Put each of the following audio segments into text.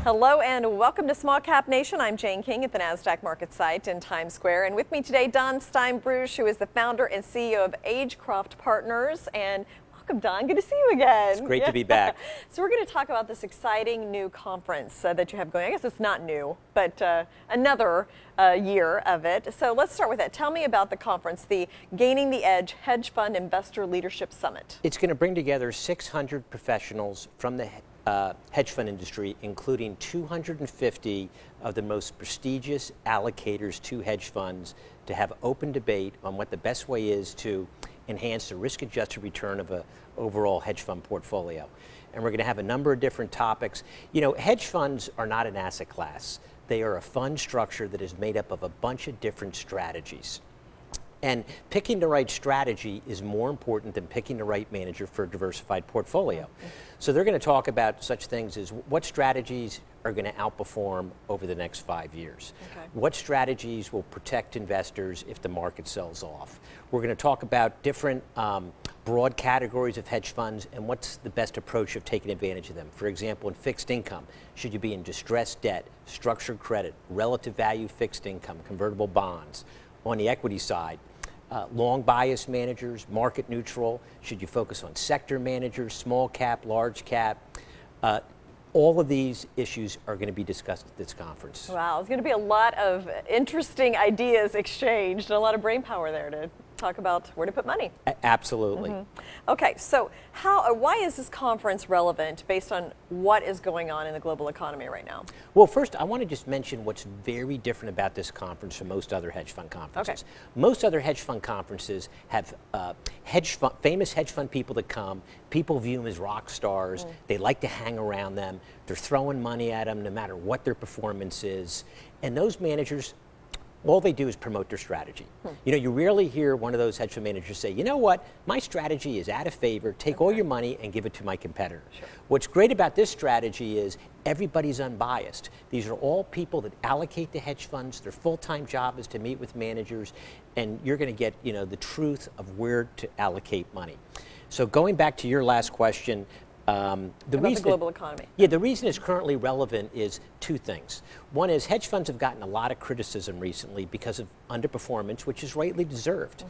Hello and welcome to Small Cap Nation. I'm Jane King at the NASDAQ market site in Times Square. And with me today, Don Steinbruch, who is the founder and CEO of Agecroft Partners. And welcome, Don. Good to see you again. It's great to be back. So we're going to talk about this exciting new conference that you have going. I guess it's not new, but another year of it. So let's start with that. Tell me about the conference, the Gaining the Edge Hedge Fund Investor Leadership Summit. It's going to bring together 600 professionals from the hedge fund industry, including 250 of the most prestigious allocators to hedge funds, to have open debate on what the best way is to enhance the risk-adjusted return of an overall hedge fund portfolio. And we're going to have a number of different topics. You know, hedge funds are not an asset class. They are a fund structure that is made up of a bunch of different strategies. And picking the right strategy is more important than picking the right manager for a diversified portfolio. So they're going to talk about such things as what strategies are going to outperform over the next 5 years. Okay. What strategies will protect investors if the market sells off. We're going to talk about different broad categories of hedge funds and what's the best approach of taking advantage of them. For example, in fixed income, should you be in distressed debt, structured credit, relative value fixed income, convertible bonds? On the equity side, long bias managers, market neutral, should you focus on sector managers, small cap, large cap? All of these issues are going to be discussed at this conference. Wow, there's going to be a lot of interesting ideas exchanged and a lot of brain power there to talk about where to put money. Absolutely. Okay, so why is this conference relevant based on what is going on in the global economy right now? Well, first, I want to just mention what's very different about this conference from most other hedge fund conferences. Okay. Most other hedge fund conferences have famous hedge fund people that come. People view them as rock stars. They like to hang around them. They're throwing money at them no matter what their performance is. And those managers, all they do is promote their strategy. You know, you rarely hear one of those hedge fund managers say, you know what, my strategy is out of favor, take all your money and give it to my competitor. Sure. What's great about this strategy is everybody's unbiased. These are all people that allocate to hedge funds. Their full-time job is to meet with managers, and you're going to get, you know, the truth of where to allocate money. So going back to your last question, the global economy. Yeah, the reason it's currently relevant is two things. One is hedge funds have gotten a lot of criticism recently because of underperformance, which is rightly deserved.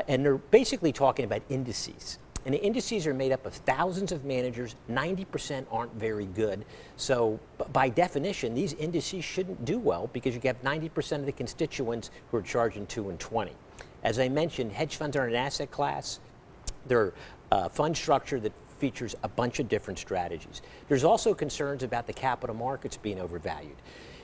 And they're basically talking about indices. And the indices are made up of thousands of managers. 90% aren't very good. So by definition, these indices shouldn't do well because you have 90% of the constituents who are charging 2 and 20. As I mentioned, hedge funds are an asset class. They're a fund structure that features a bunch of different strategies. There's also concerns about the capital markets being overvalued.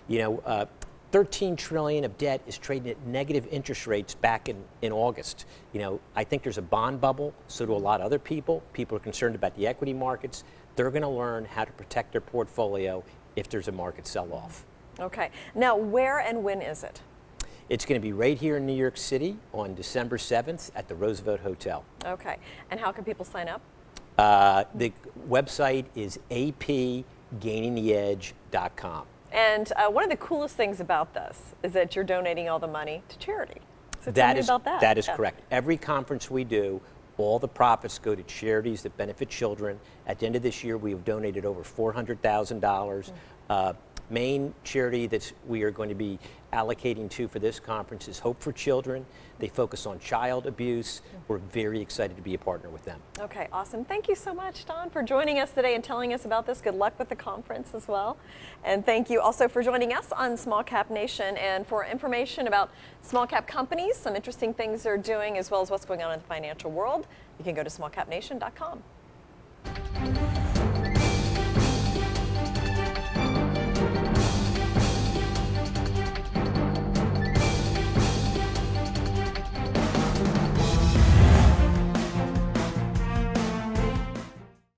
You know, 13 trillion of debt is trading at negative interest rates back in August. You know, I think there's a bond bubble, so do a lot of other people. People are concerned about the equity markets. They're going to learn how to protect their portfolio if there's a market sell-off. Okay. Now, where and when is it? It's going to be right here in New York City on December 7th at the Roosevelt Hotel. Okay. And how can people sign up? The website is apgainingtheedge.com. And one of the coolest things about this is that you're donating all the money to charity. So tell me about that. That is correct. Every conference we do, all the profits go to charities that benefit children. At the end of this year, we have donated over $400,000. Main charity that we are going to be allocating to for this conference is Hope for Children. They focus on child abuse. We're very excited to be a partner with them. Okay, awesome. Thank you so much, Don, for joining us today and telling us about this. Good luck with the conference as well. And thank you also for joining us on Small Cap Nation. And for information about small cap companies, some interesting things they're doing, as well as what's going on in the financial world, you can go to smallcapnation.com.